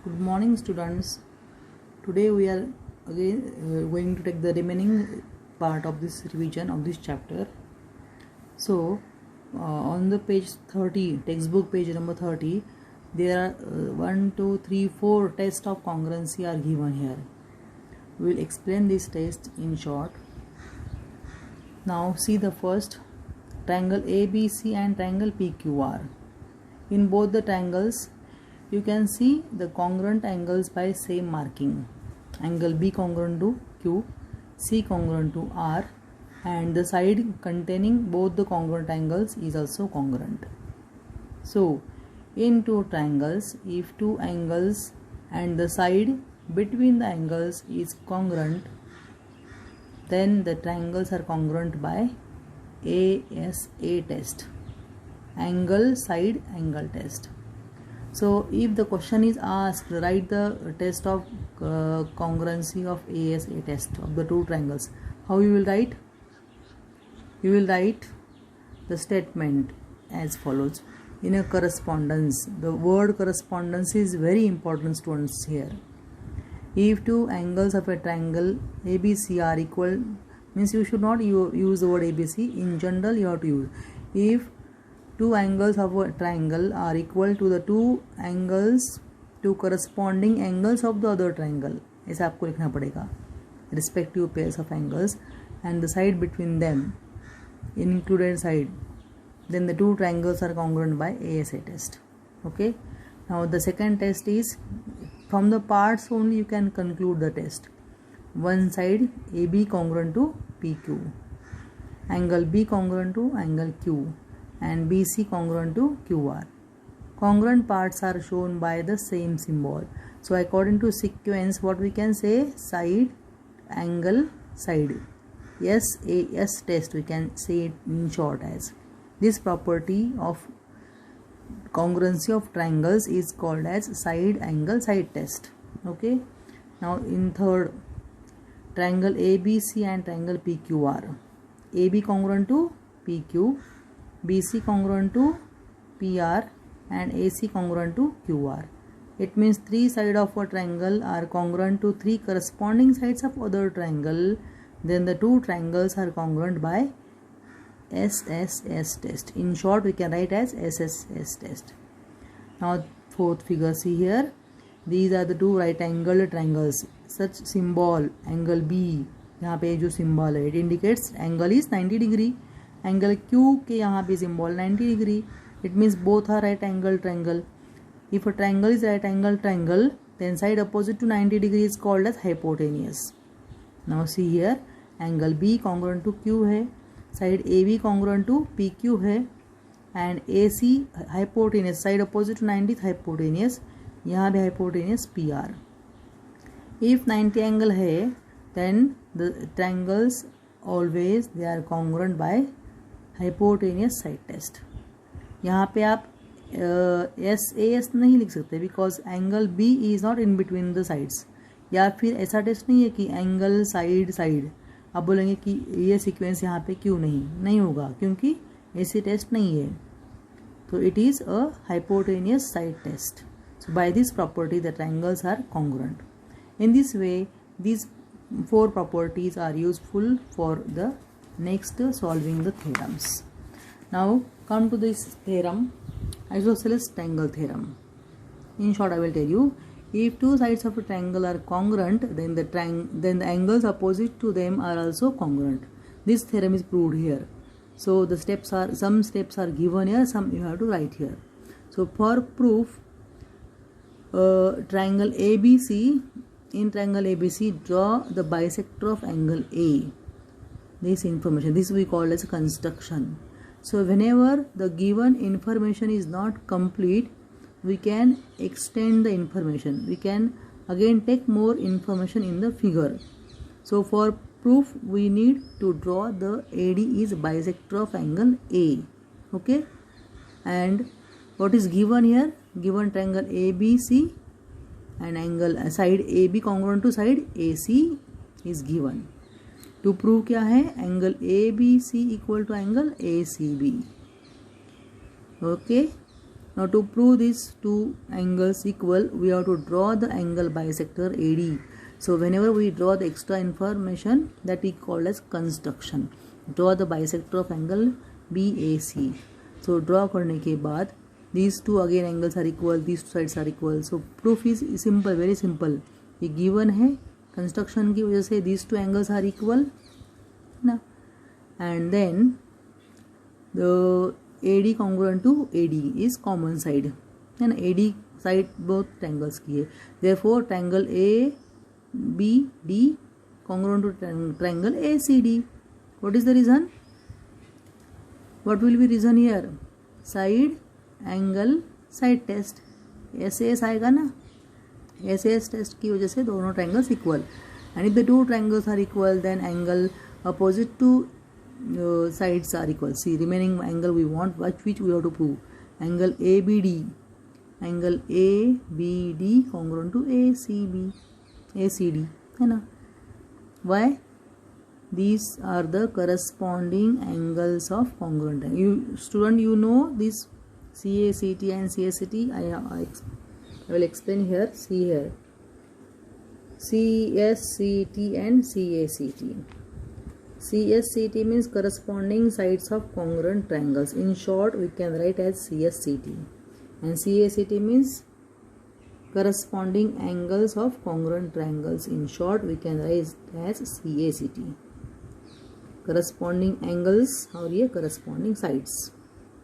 Good morning, students. Today we are again going to take the remaining part of this revision of this chapter. So, on the page 30, textbook page number 30, there are 1, 2, 3, 4 tests of congruency are given here. We will explain this test in short. Now, see the first triangle ABC and triangle PQR. In both the triangles, you can see the congruent angles by same marking. Angle B congruent to Q, C congruent to R, and the side containing both the congruent angles is also congruent. So, in two triangles, if two angles and the side between the angles is congruent, then the triangles are congruent by ASA test, angle side angle test. So if the question is asked, write the test of congruency of ASA test of the two triangles. How you will write? You will write the statement as follows. In a correspondence, the word correspondence is very important, students, here. If two angles of a triangle ABC are equal, means you should not use the word ABC. In general, you have to use. If two angles of a triangle are equal to the two corresponding angles of the other triangle, ऐसा आपको लिखना पड़ेगा. Respective pairs of angles and the side between them, included side, then the two triangles are congruent by ASA test. Okay. Now the second test is, from the parts only you can conclude the test. One side AB congruent to PQ, angle B congruent to angle Q, and BC congruent to QR. Congruent parts are shown by the same symbol. So according to sequence, what we can say, side, angle, side. SAS test we can say it in short as. This property of congruency of triangles is called as side angle side test. Okay. Now in third, triangle ABC and triangle PQR. AB congruent to PQ, BC congruent to PR, and AC congruent to QR. It means three sides of a triangle are congruent to three corresponding sides of other triangle. Then the two triangles are congruent by SSS test. In short, we can write as SSS test. Now fourth figure, see here. These are the two right angled triangles. Such symbol, angle B, यहाँ पे जो symbol है, it indicates angle is 90 degree. Angle Q के यहाँ पे symbol 90 degree. It means both are right angle triangle. If a triangle is right angle triangle, then side opposite to 90 degree is called as hypotenuse. Now see here, angle B congruent to Q है, side AB congruent to PQ है, and AC hypotenuse, side opposite to 90 hypotenuse, यहाँ भी hypotenuse PR. If 90 angle है, then the triangles always they are congruent by hypotenuse side test. यहाँ पे आप SAS नहीं लिख सकते, because angle B is not in between the sides. या फिर ऐसा टेस्ट नहीं है कि एंगल साइड साइड, आप बोलेंगे कि ये सीक्वेंस यहाँ पे क्यों नहीं होगा, क्योंकि ऐसी टेस्ट नहीं है. तो it is a hypotenuse side test. So by this property the triangles are congruent. In this way, these four properties are useful for the next solving the theorems. Now come to this theorem, isosceles triangle theorem. In short, I will tell you, if two sides of a triangle are congruent, then the angles opposite to them are also congruent. This theorem is proved here. So the some steps are given here, some you have to write here. So for proof, triangle ABC, in triangle ABC, draw the bisector of angle A. This information, this we call as construction. So whenever the given information is not complete, we can extend the information. We can again take more information in the figure. So for proof, we need to draw the AD is bisector of angle A. Okay. And what is given here? Given triangle ABC and angle side AB congruent to side AC is given. To prove क्या है? Angle ABC equal to angle ACB. Okay. Now to prove these two angles equal, we have to draw the angle bisector AD. So whenever we draw the extra information, that is called as construction. Draw the bisector of angle BAC. So draw करने के बाद these two again angles are equal, these two sides are equal. So proof is simple, very simple. ये given है construction की वजह से these two angles are equal ना, and then the AD congruent to AD is common side है ना, AD side both triangles की है. Therefore triangle ABD congruent to triangle ACD. What is the reason? What will be reason here? Side angle side test. SAS आएगा ना, SAS test की वजह से दोनों triangles equal. And if the two triangles are equal, then angle opposite to sides are equal. See, remaining angle we want, which we have to prove. Angle ABD. Angle ABD congruent to ACD. है ना? Why? These are the corresponding angles of congruent. You student, you know this CACT and CSCT. I will explain here. See here. CSCT and CACT. CSCT means corresponding sides of congruent triangles. In short, we can write as CSCT. And CACT means corresponding angles of congruent triangles. In short, we can write as CACT. Corresponding angles और ये corresponding sides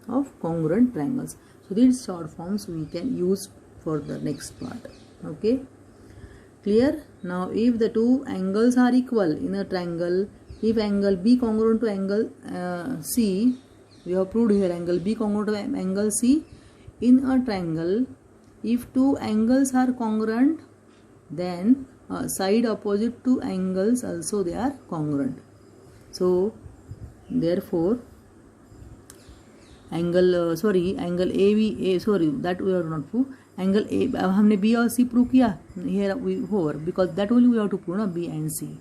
of congruent triangles. So these short forms we can use for the next part. Okay, clear? Now if the two angles are equal in a triangle, if angle B congruent to angle C, we have proved here angle B congruent to angle C in a triangle. If two angles are congruent, then side opposite to angles also they are congruent. So therefore angle AB that we have not prove. Angle A अब हमने B और C prove किया, here we over because that only we have to prove ना B and C.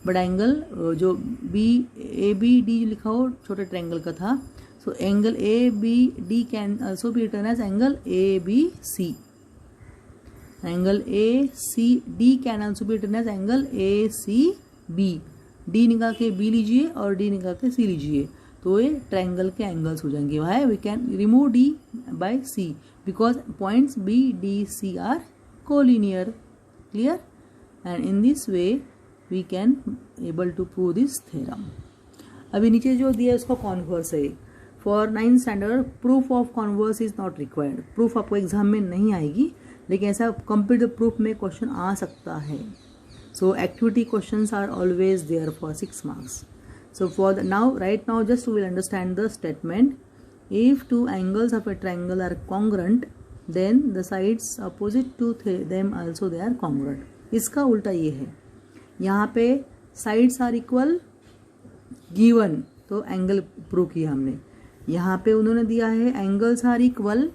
But angle जो ABD लिखा हो छोटे triangle का था, so angle ABD can also be written as angle ABC. Angle ACD can also be written as angle ACB. D निकाल के B लीजिए और D निकाल के C लीजिए, तो ये ट्रायंगल के एंगल्स हो जाएंगे. Why? We can remove D by C because points B, D, C are collinear. Clear? And in this way we can able to prove this theorem. अभी नीचे जो दिया है उसका कॉन्वर्स है. For 9th standard proof of converse is not required. Proof आपको exam में नहीं आएगी, लेकिन ऐसा कंप्लीट प्रूफ में क्वेश्चन आ सकता है. So activity questions are always there for 6 marks. So for the right now just we will understand the statement. If two angles of a triangle are congruent, then the sides opposite to them also they are congruent. इसका उल्टा ये है, यहाँ पे sides are equal given, तो angle prove किया हमने. यहाँ पे उन्होंने दिया है angles are equal,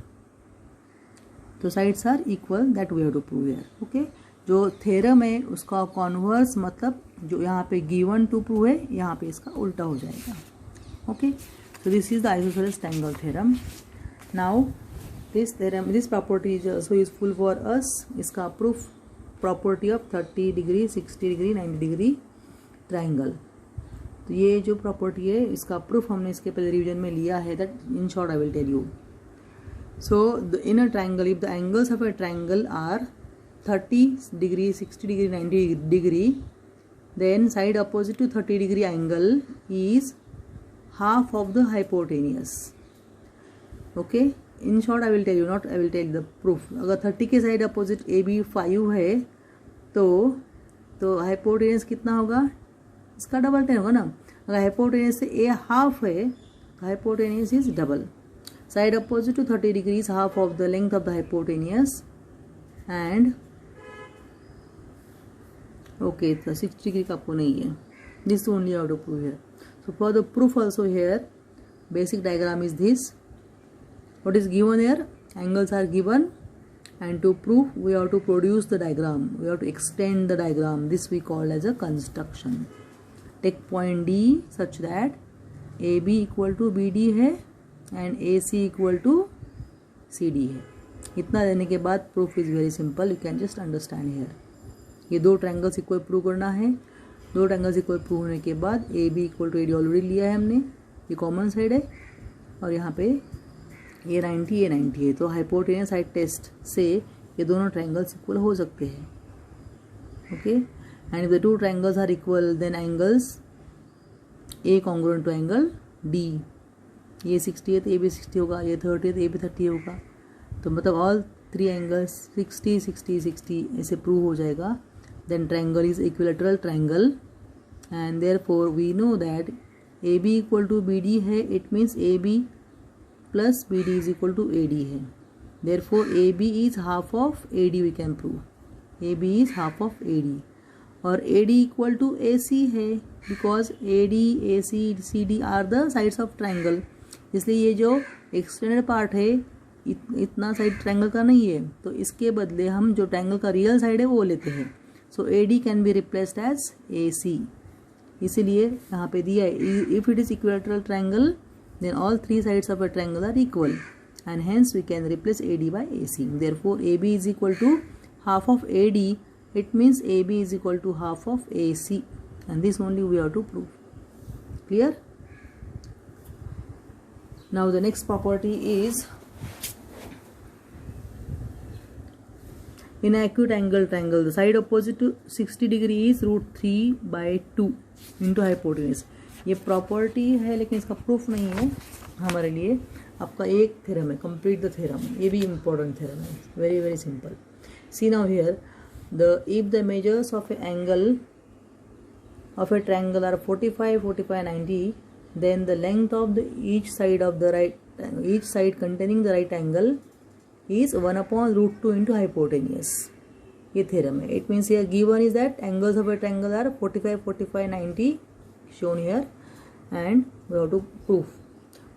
तो sides are equal, that we have to prove here. Okay, जो थ्योरम है उसका कॉन्वर्स मतलब जो यहाँ पे गिवन टू प्रूव है, यहाँ पे इसका उल्टा हो जाएगा. Okay, so this is the isosceles triangle theorem. Now this theorem, this property is also useful for us. इसका proof property of 30 degree 60 degree 90 degree triangle. तो ये जो प्रॉपर्टी है इसका प्रूफ हमने इसके पहले रिवीजन में लिया है. That in short I will tell you. So in a triangle if the angles of a triangle are 30 degree, 60 degree, 90 degree, then side opposite to 30 degree angle is half of the hypotenuse. Okay, in short I will tell you, not I will tell you the proof. अगर 30 के side opposite AB 5 है तो hypotenuse कितना होगा, इसका double 10 होगा ना. अगर hypotenuse से A half है तो hypotenuse is double. Side opposite to 30 degrees half of the length of the hypotenuse, and okay, the 60 degree का आपको नहीं है. This only how to prove here. So for the proof also here, basic diagram is this. What is given here? Angles are given, and to prove we have to produce the diagram. We have to extend the diagram. This we call as a construction. Take point D such that AB equal to BD है and AC equal to CD है। इतना देने के बाद proof is very simple, you can just understand here. ये दो triangles equal prove करना है। दो ट्रायंगल्स इक्वल प्रूव होने के बाद AB equal to AD already लिया है हमने, ये कॉमन साइड है और यहाँ पे ये 90 है, तो हाइपोटेनियस साइड टेस्ट से ये दोनों ट्रायंगल्स इक्वल हो सकते हैं। Okay, and if the two triangles are equal then angles A congruent to angle D, ये 60 है तो A भी 60 होगा, ये 30 है तो A भी 30 होगा, तो मतलब ऑल थ्री एंगल्स 60 60 60 ऐसे प्रूव हो जाएगा। Then triangle is equilateral triangle and therefore we know that AB equal to BD है, it means AB plus BD is equal to AD है। Therefore AB is half of AD, we can prove AB is half of AD, और AD equal to AC है because AD AC CD are the sides of triangle, इसलिए ये जो extended part है इतना side triangle का नहीं है, तो इसके बदले हम जो ट्रायंगल का रियल साइड है वो लेते हैं। So AD can be replaced as AC, इसीलिए यहाँ पे दिया है if it is equilateral triangle then all three sides of a triangle are equal and hence we can replace AD by AC. Therefore AB is equal to half of AD, it means AB is equal to half of AC, and this only we have to prove. Clear? Now the next property is in an acute angle triangle the side opposite to 60 degree is √3/2 into hypotenuse. ये property है लेकिन इसका proof नहीं है हमारे लिए, आपका एक थ्योरम है, कंप्लीट द थ्योरम, ये भी इम्पोर्टेंट थ्योरम है, very very simple. See now here the if the measures of a angle of a triangle are 45 45 90 then the length of the each side of the right each side containing the right angle is 1/√2 into hypotenuse. ये theorem है, it means here given is that angles of a triangle are 45 45 90 shown here and we have to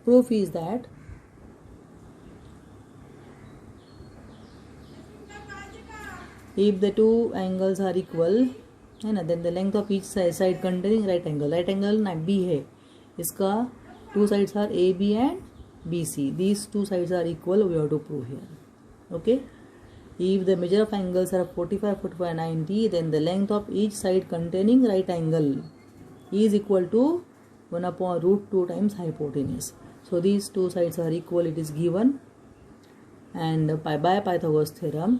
proof is that if the two angles are equal है ना, then the length of each side containing right angle ना B है, इसका two sides are AB and BC, these two sides are equal, we have to prove here. Okay, if the measure of angles are 45 45 90 then the length of each side containing right angle is equal to 1/√2 times hypotenuse. So these two sides are equal, it is given, and by Pythagoras theorem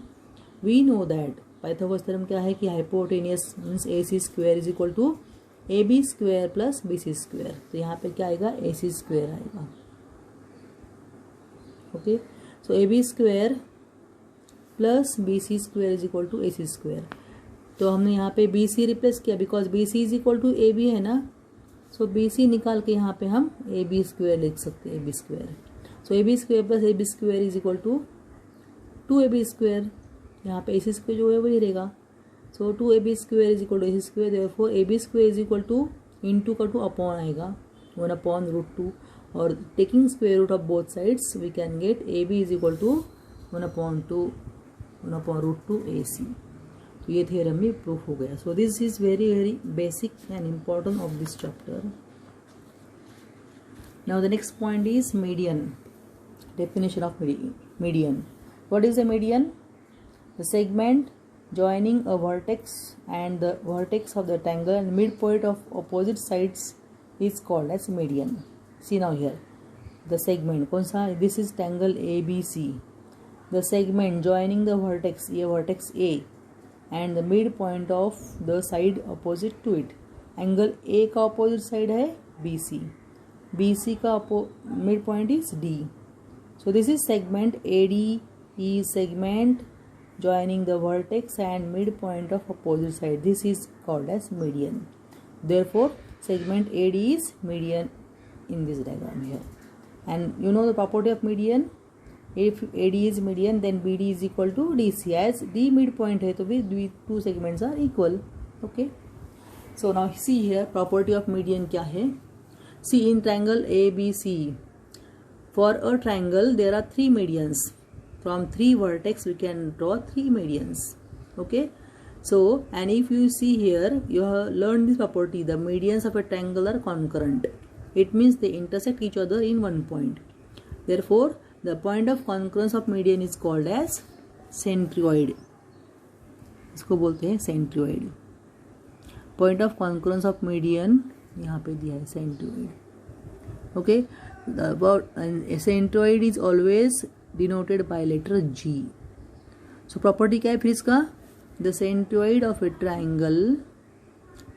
we know that Pythagoras theorem क्या है कि hypotenuse means AC square is equal to AB square plus BC square, तो यहाँ पे क्या आएगा AC square आएगा। Okay, so AB square plus BC square is equal to AC square, तो हमने यहाँ पे BC रिप्लेस किया because BC is equal to AB है ना, सो BC निकाल के यहाँ पे हम AB स्क्वायर लिख सकते हैं, AB square, so AB square plus AB square is equal to 2AB square, यहाँ पे AC स्क्वायर जो है वही रहेगा, so 2AB square is equal to AC square, therefore AB square is equal to into का 2 अपॉन आएगा 1/√2, और taking square root of both sides we can get AB is equal to 1/2 1/√2 AC। तो ये theorem भी proof हो गया। सो this is very very basic and important of this chapter. Now the next point is median, definition of median. What is a median? The segment joining a vertex and the vertex of the triangle and midpoint of opposite sides is called as median. See now here the segment कौन सा? This is triangle ABC. The segment joining the vertex, ये vertex A and the midpoint of the side opposite to it. Angle A का opposite side है BC. BC का midpoint is D. So this is segment AD is segment joining the vertex and midpoint of opposite side. This is called as median. Therefore segment AD is median in this diagram here. And you know the property of median, if AD is median then BD is equal to DC, as D midpoint है तो भी two segments are equal. Okay, so now see here property of median क्या है? See in triangle ABC, for a triangle there are three medians. From three vertex we can draw three medians. Okay, so and if you see here you have learned this property, the medians of a triangle are concurrent. It means they intersect each other in one point. Therefore the point of concurrence of median is called as centroid, इसको बोलते हैं centroid. Point of concurrence of median यहाँ पे दिया है centroid. Okay, centroid is always denoted by letter G. So property क्या है फिर इसका, the centroid of a triangle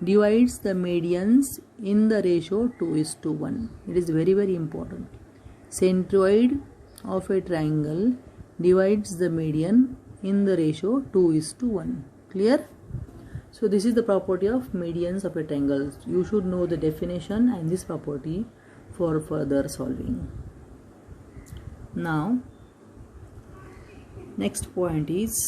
divides the medians in the ratio 2:1. It is very very important. Centroid of a triangle divides the median in the ratio 2:1. Clear? So this is the property of medians of a triangle. You should know the definition and this property for further solving. Now next point is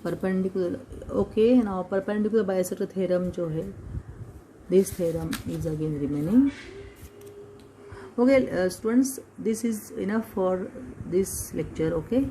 perpendicular. Okay, now perpendicular bisector theorem जो है, this theorem is again remaining. Okay, students, this is enough for this lecture. Okay.